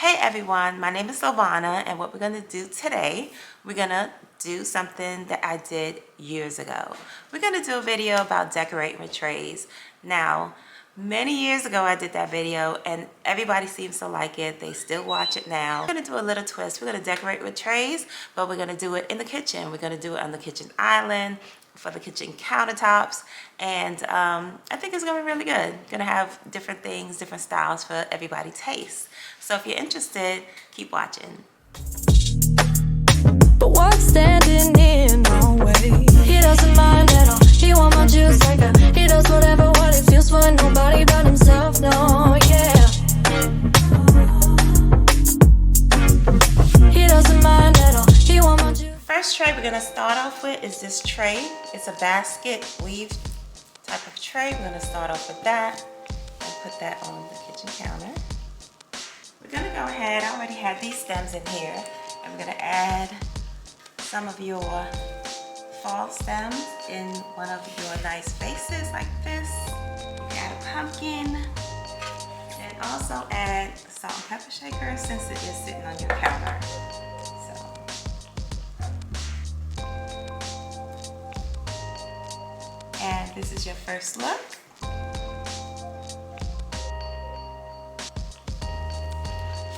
Hey everyone, my name is Silvana, and what we're going to do today, we're going to do something that I did years ago. We're going to do a video about decorating with trays. Now, many years ago I did that video and everybody seems to like it. They still watch it now. We're going to do a little twist. We're going to decorate with trays, but we're going to do it in the kitchen. We're going to do it on the kitchen island, for the kitchen countertops, and I think it's gonna be really good. Gonna have different things, different styles for everybody's taste. So if you're interested, keep watching. But what's standing in my way? He doesn't mind at all. He want my juice like a. He does whatever what it feels for nobody but himself. No, yeah. He doesn't mind at all. He want my juice. First tray we're gonna start off with is this tray. It's a basket weave type of tray. We're gonna start off with that and put that on the kitchen counter. We're gonna go ahead, I already have these stems in here, and we're gonna add some of your fall stems in one of your nice vases like this. You can add a pumpkin, and also add a salt and pepper shaker since it is sitting on your counter. And this is your first look.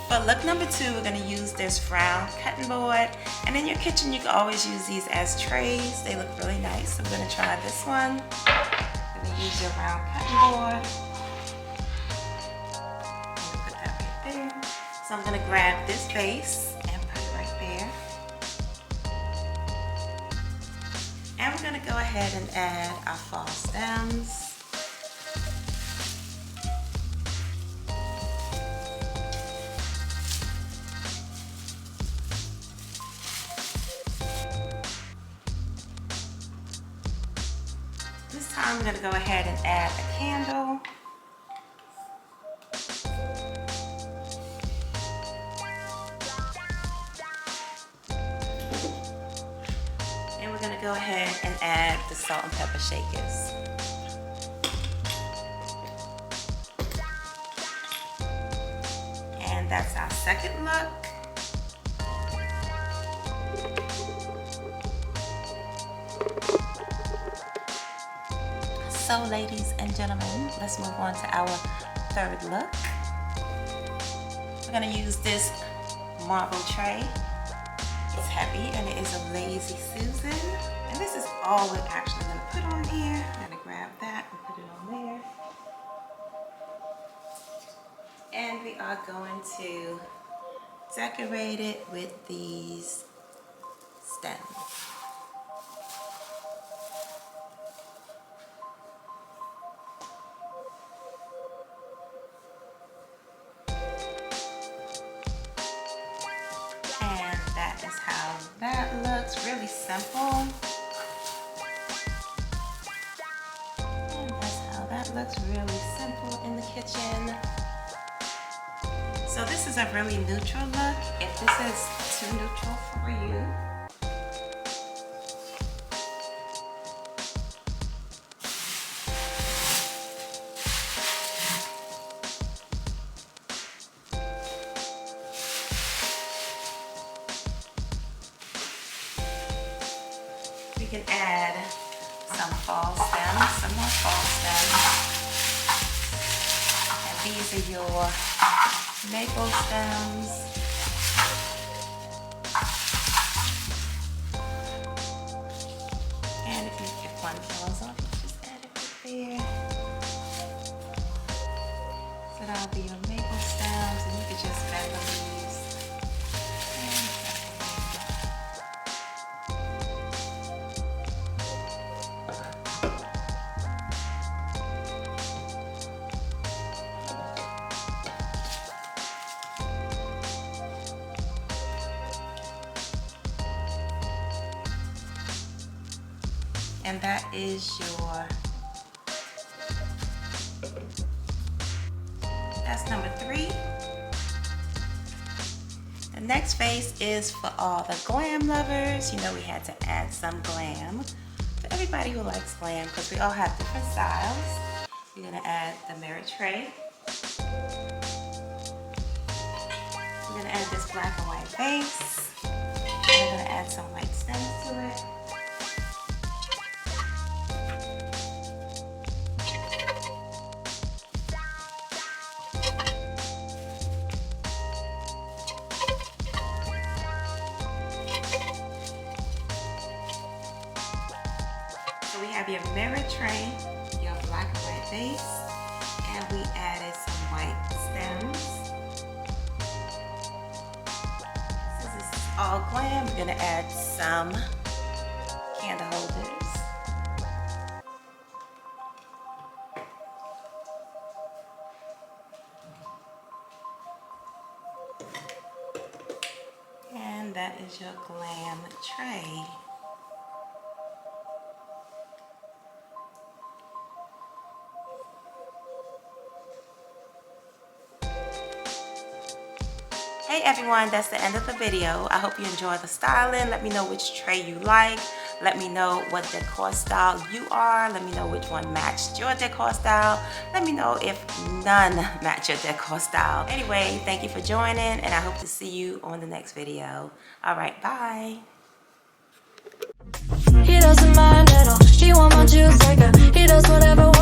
For look number 2, we're going to use this round cutting board. And in your kitchen, you can always use these as trays. They look really nice. So I'm going to try this one. I'm going to use your round cutting board. I'm going to put that right there. So I'm going to grab this vase and put it right there. And we're going to go ahead and add our fall stems. This time I'm going to go ahead and add a candle. And we're going to go ahead and add the salt and pepper shakers. And that's our second look. So ladies and gentlemen, let's move on to our third look. We're going to use this marble tray. It's heavy and it is a Lazy Susan. And this is all we're actually going to put on here. I'm going to grab that and put it on there. And we are going to decorate it with these stems. And that is how that looks, really simple. And that's how that looks, really simple in the kitchen. So this is a really neutral look. If this is too neutral for you, we can add some fall stems, some more fall stems. And these are your maple stems. And if one falls off, you just add it right there. So that'll be your maple stems, and you can just bend the leaves. And that is that's number 3. The next vase is for all the glam lovers. You know we had to add some glam for everybody who likes glam because we all have different styles. We're gonna add the mirror tray. have this black and white base. I'm gonna add some white stems to it. So we have your mirror tray, your black and white base, and we added some white stems. Since this is all glam, we're gonna add some candle holders. And that is your glam tray. Hey everyone, that's the end of the video. I hope you enjoyed the styling. Let me know which tray you like. Let me know what decor style you are. Let me know which one matched your decor style. Let me know if none match your decor style. Anyway, thank you for joining, and I hope to see you on the next video. All right, bye. He doesn't mind at all. She want my juice like a. He does whatever.